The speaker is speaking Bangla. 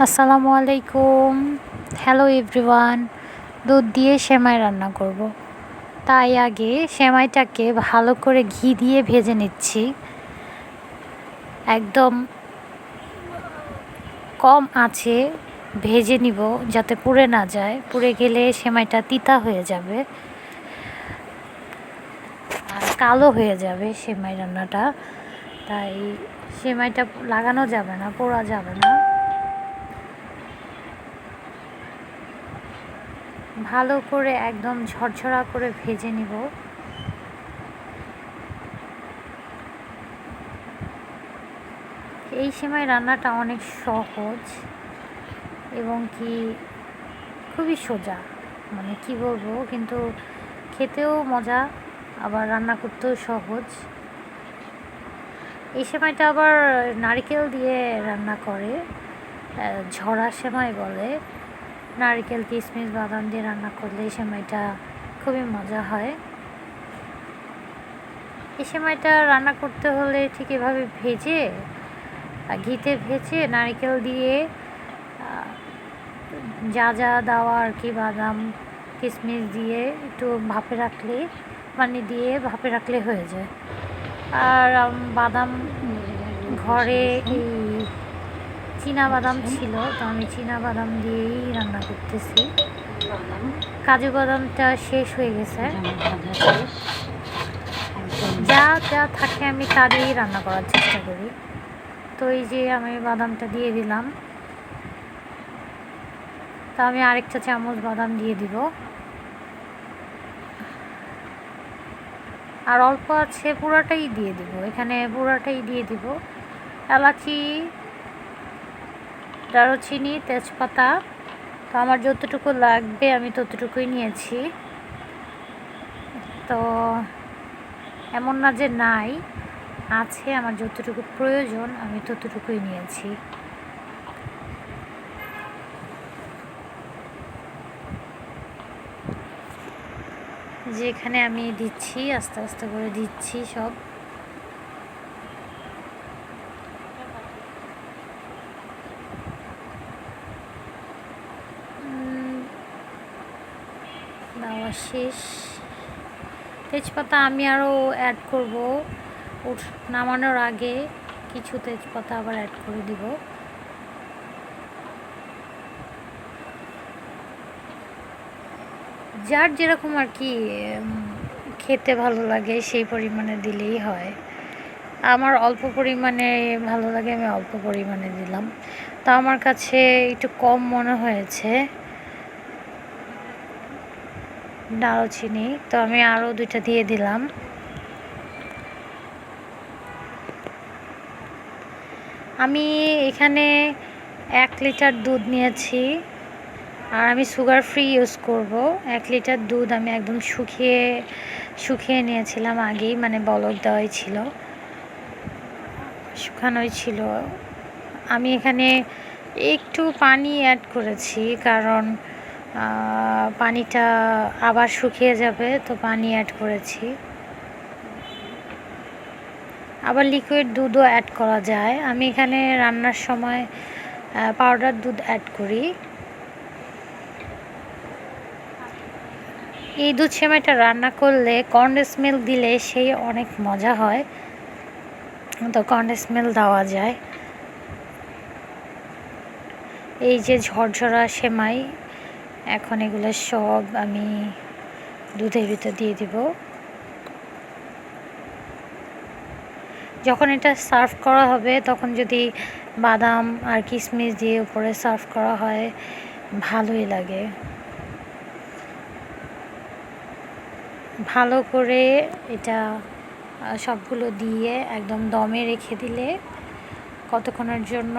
আসসালামু আলাইকুম। Hello everyone. দুধ দিয়ে সেমাই রান্না করব। তাই আগে সেমাইটাকে ভালো করে ঘি দিয়ে ভেজে নিচ্ছি। একদম কম আঁচে ভেজে নিব যাতে পুড়ে না যায়। পুড়ে গেলে সেমাইটা তিতা হয়ে যাবে আর কালো হয়ে যাবে সেমাই রান্নাটা। তাই সেমাইটা লাগানো যাবে না, পোড়া যাবে না। ভালো করে একদম ঝরঝরা করে ভেজে নিব। এই সেমাই রান্নাটা অনেক সহজ এবং কি খুবই সোজা, মানে কি বলবো, কিন্তু খেতেও মজা আবার রান্না করতেও সহজ। এই সেমাইটা আবার নারকেল দিয়ে রান্না করে, ঝরা সেমাই বলে। নারকেল কিশমিশ বাদাম দিয়ে রান্না করলে এই সেমাইটা খুবই মজা হয়। এই সেমাইটা রান্না করতে হলে ঠিক এভাবে ভেজে, ঘিতে ভেজে নারকেল দিয়ে যা যা দেওয়া আর কি, বাদাম কিশমিশ দিয়ে একটু ভাপে রাখলে, পানি দিয়ে ভাপে রাখলে হয়ে যায়। আর বাদাম ঘরে এই চীনা বাদাম ছিল, তো আমি চীনা বাদাম দিয়েই রান্না করতেছি। কাজু বাদামটা শেষ হয়ে গেছে, যা যা থাকে আমি তা দিয়েই রান্না করার চেষ্টা করি। তো এই যে আমি বাদামটা দিয়ে দিলাম, তো আমি আরেকটা চামচ বাদাম দিয়ে দিব। আর অল্প আছে, পুরাটাই দিয়ে দিব, এখানে পুরাটাই দিয়ে দিব। এলাচি, দারুচিনি, তেজপাতা, তো আমার যতটুকু লাগবে আমি ততটুকুই নিয়েছি। তো এমন না যে নাই, আছে, আমার যতটুকু প্রয়োজন আমি ততটুকুই নিয়েছি। যেখানে আমি দিচ্ছি, আস্তে আস্তে করে দিচ্ছি সব। দেওয়া শেষ। তেজপাতা আমি আরও অ্যাড করব, নামানোর আগে কিছু তেজপাতা আবার অ্যাড করে দিব। যার যেরকম আর কি খেতে ভালো লাগে সেই পরিমাণে দিলেই হয়। আমার অল্প পরিমাণে ভালো লাগে, আমি অল্প পরিমাণে দিলাম। তো আমার কাছে একটু কম মনে হয়েছে দারুচিনি, তো আমি আরও 2টা দিয়ে দিলাম। আমি এখানে 1 লিটার দুধ নিয়েছি, আর আমি সুগার ফ্রি ইউজ করব। 1 লিটার দুধ আমি একদম শুকিয়ে নিয়েছিলাম আগেই, মানে বলক দেওয়াই ছিল, শুকানোই ছিল। আমি এখানে একটু পানি অ্যাড করেছি, কারণ পানিটা আবার শুকিয়ে যাবে, তো পানি অ্যাড করেছি। আবার লিকুইড দুধও অ্যাড করা যায়। আমি এখানে রান্নার সময় পাউডার দুধ অ্যাড করি। এই দুধ সেমাইটা রান্না করলে কন্ডেন্স মিল্ক দিলে সেই অনেক মজা হয়, তো কন্ডেন্স মিল্ক দেওয়া যায়। এই যে ঝরঝরা সেমাই, এখন এগুলো সব আমি দুধের ভিতর দিয়ে দিব। যখন এটা সার্ভ করা হবে তখন যদি বাদাম আর কিশমিশ দিয়ে উপরে সার্ভ করা হয় ভালোই লাগে। ভালো করে এটা সবগুলো দিয়ে একদম দমে রেখে দিলে কতক্ষণের জন্য